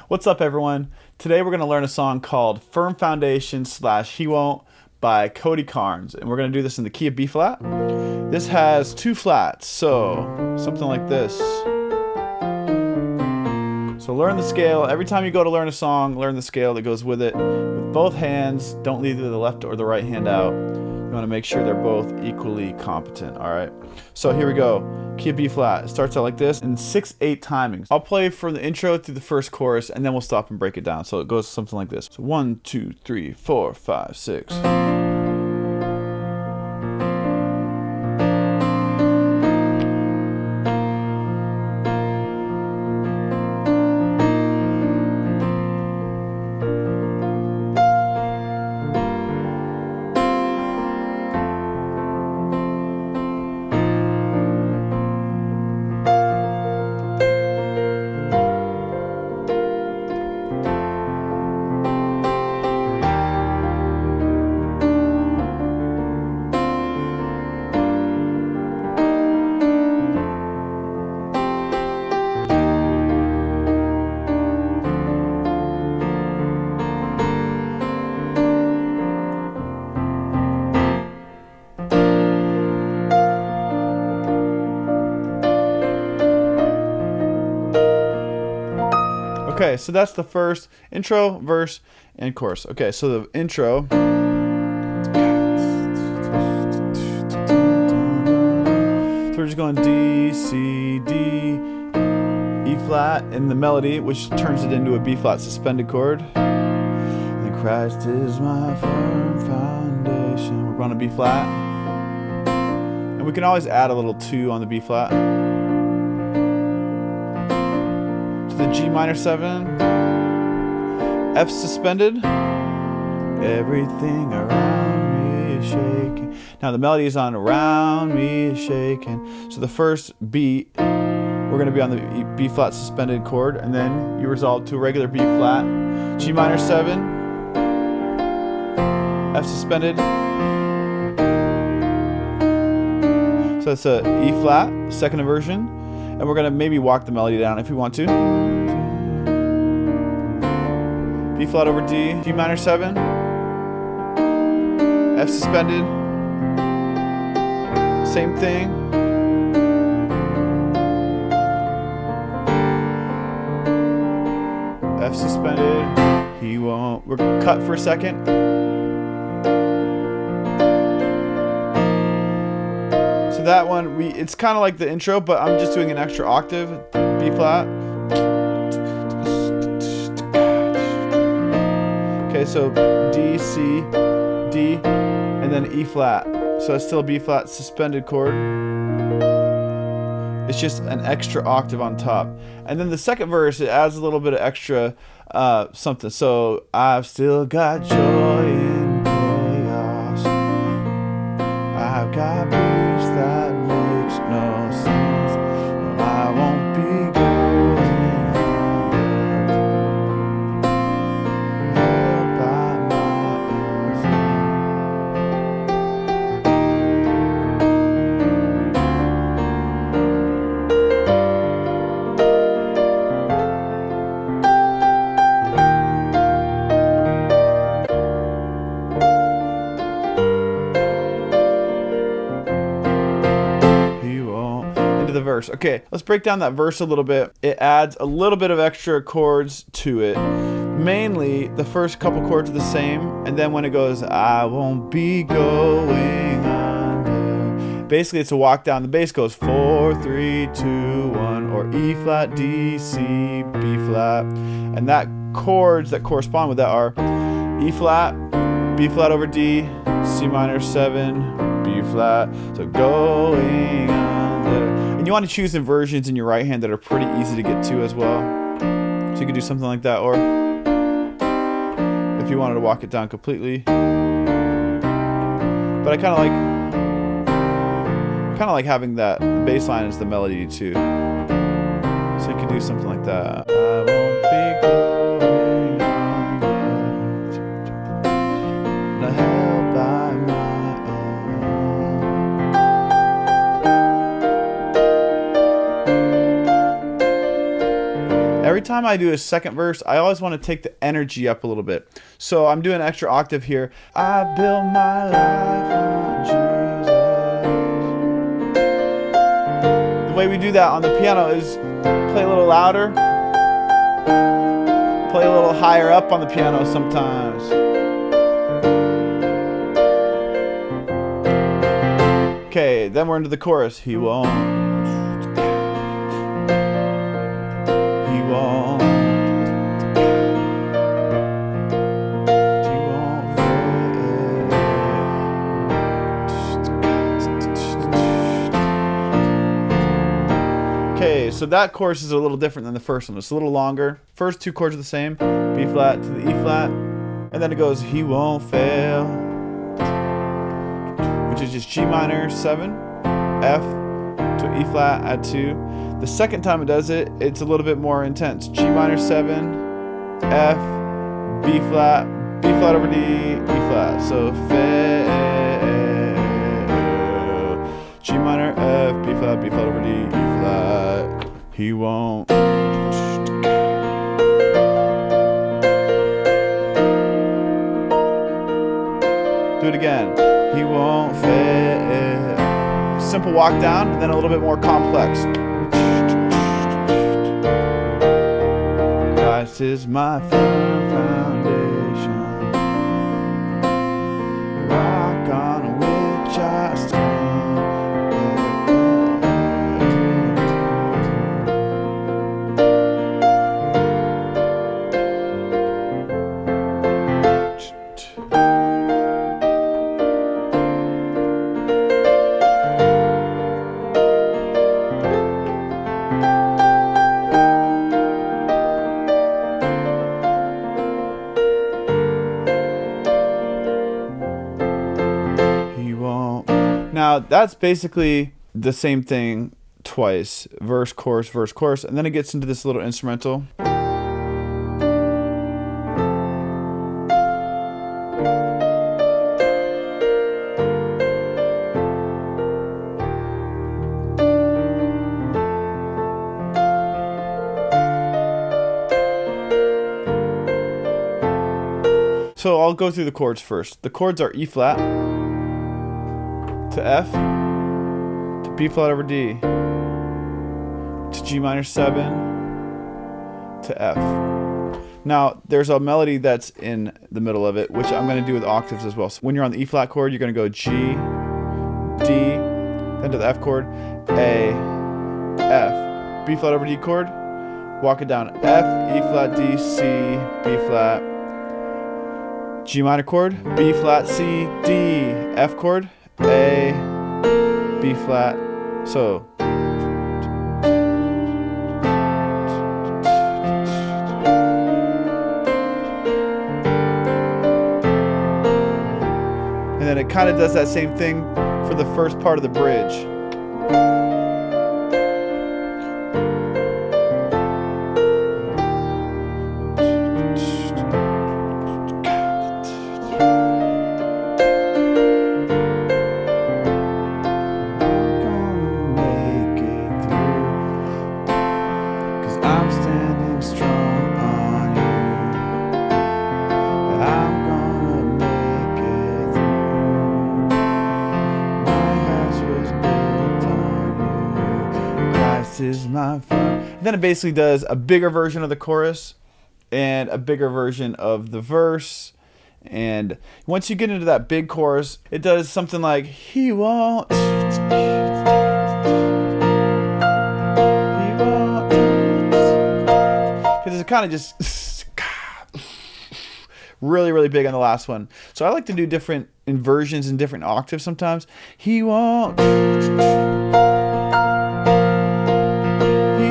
What's up, everyone? Today we're going to learn a song called Firm Foundation / He Won't by Cody Carnes. And we're going to do this in the key of B flat. This has 2 flats, so something like this. So learn the scale. Every time you go to learn a song, learn the scale that goes with it. With both hands, don't leave the left or the right hand out. You want to make sure they're both equally competent, all right? So here we go. Key of B flat. It starts out like this in 6/8 timings. I'll play from the intro through the first chorus, and then we'll stop and break it down. So it goes something like this. So 1, 2, 3, 4, 5, 6. Okay, so that's the first intro, verse, and chorus. Okay, so the intro. So we're just going D, C, D, E flat in the melody, which turns it into a B flat suspended chord. And Christ is my firm foundation. We're going to B flat. And we can always add a little 2 on the B flat. The G minor 7, F suspended, everything around me is shaking. Now the melody is on around me is shaking. So the first beat, we're going to be on the B flat suspended chord, and then you resolve to a regular B flat, G minor 7, F suspended. So that's a E flat, second inversion. And we're going to maybe walk the melody down if we want to. B flat over D, G minor 7, F suspended, same thing. F suspended, he won't. We're cut for a second. So that one, it's kind of like the intro, but I'm just doing an extra octave, B flat. Okay, so D, C, D, and then E flat. So it's still a B flat suspended chord. It's just an extra octave on top. And then the second verse, it adds a little bit of extra something. So I've still got joy in chaos. I've got peace that makes no sense. No, I won't be going held by my own the verse. Okay, let's break down that verse a little bit. It adds a little bit of extra chords to it. Mainly, the first couple chords are the same, and then when it goes, I won't be going under. Basically, it's a walk down. The bass goes 4, 3, 2, 1, or E flat, D, C, B flat, and that chords that correspond with that are E flat, B flat over D, C minor 7, B flat. So going under. And you want to choose inversions in your right hand that are pretty easy to get to as well. So you could do something like that, or if you wanted to walk it down completely. But I kind of like having that bass line as the melody too. So you could do something like that. I won't be going under, held by my own. Every time time I do a second verse, I always want to take the energy up a little bit. So I'm doing an extra octave here. I build my life on Jesus. The way we do that on the piano is play a little louder, play a little higher up on the piano sometimes. Okay, then we're into the chorus. He won't. He won't. He won't fail. Okay, so that chorus is a little different than the first one. It's a little longer. First two chords are the same. B flat to the E flat. And then it goes, he won't fail, which is just G minor 7, F to E flat, add 2. The second time it does it, it's a little bit more intense. G minor 7, F, B flat over D, E flat. So fail, G minor, F, B flat over D, E flat. He won't. Do it again. He won't fail. Simple walk down, and then a little bit more complex. Christ is my firm foundation, rock on which I stand. Now, that's basically the same thing twice. Verse, chorus, and then it gets into this little instrumental. So I'll go through the chords first. The chords are E flat to F, to B flat over D, to G minor 7, to F. Now, there's a melody that's in the middle of it, which I'm going to do with octaves as well. So when you're on the E flat chord, you're going to go G, D, then to the F chord, A, F, B flat over D chord, walk it down, F, E flat, D, C, B flat, G minor chord, B flat, C, D, F chord, A, B flat. So and then it kind of does that same thing for the first part of the bridge. I'm standing strong on you. I'm gonna make it through. My house was built on you. Christ is my friend. Then it basically does a bigger version of the chorus and a bigger version of the verse. And once you get into that big chorus, it does something like, he won't. Because it's kind of just really, really big on the last one. So I like to do different inversions in different octaves sometimes. He won't. He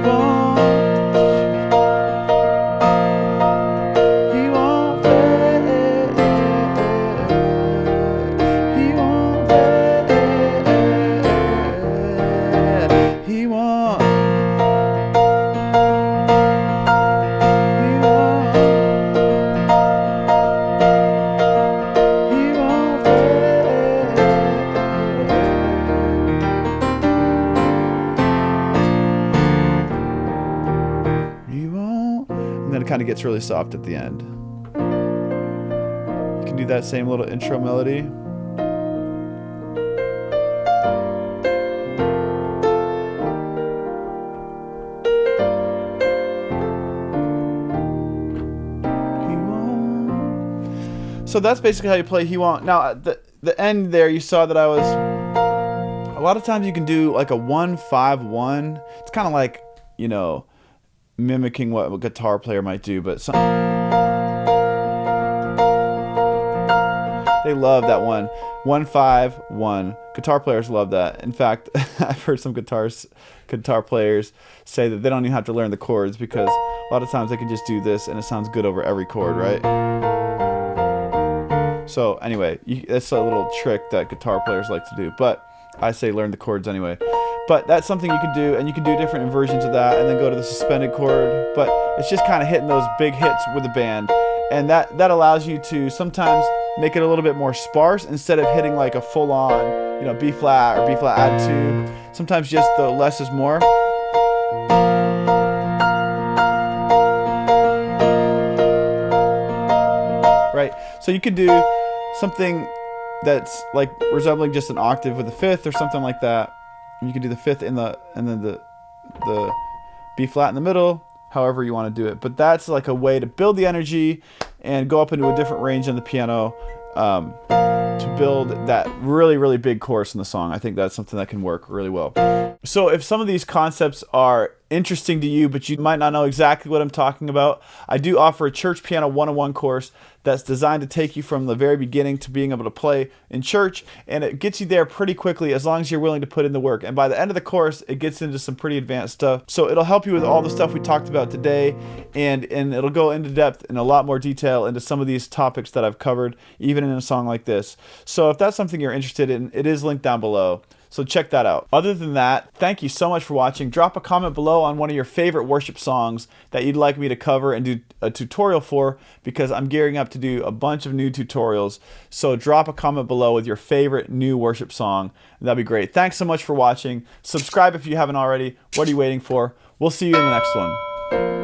won't. He won't fail. He won't fail. He won't. kind of gets really soft at the end. You can do that same little intro melody. So that's basically how you play He Won't. Now, at the end there, you saw that I was... A lot of times you can do like a 1-5-1. It's kind of like, you know, mimicking what a guitar player might do, but some... They love that 1-5-1. Guitar players love that. In fact, I've heard some guitar players say that they don't even have to learn the chords because a lot of times they can just do this and it sounds good over every chord, right? So anyway, that's a little trick that guitar players like to do, but I say learn the chords anyway. But that's something you can do, and you can do different inversions of that and then go to the suspended chord, but it's just kind of hitting those big hits with the band, and that allows you to sometimes make it a little bit more sparse instead of hitting like a full-on, you know, B flat or B flat add 2. Sometimes just the less is more. Right, so you could do something that's like resembling just an octave with a fifth or something like that. And you can do the fifth and then the B flat in the middle, however you want to do it. But that's like a way to build the energy and go up into a different range on the piano to build that really, really big chorus in the song. I think that's something that can work really well. So if some of these concepts are interesting to you, but you might not know exactly what I'm talking about, I do offer a church piano 101 course that's designed to take you from the very beginning to being able to play in church, and it gets you there pretty quickly as long as you're willing to put in the work. And by the end of the course, it gets into some pretty advanced stuff. So it'll help you with all the stuff we talked about today, and it'll go into depth in a lot more detail into some of these topics that I've covered, even in a song like this. So if that's something you're interested in, it is linked down below. So check that out. Other than that, thank you so much for watching. Drop a comment below on one of your favorite worship songs that you'd like me to cover and do a tutorial for, because I'm gearing up to do a bunch of new tutorials. So drop a comment below with your favorite new worship song. That'd be great. Thanks so much for watching. Subscribe if you haven't already. What are you waiting for? We'll see you in the next one.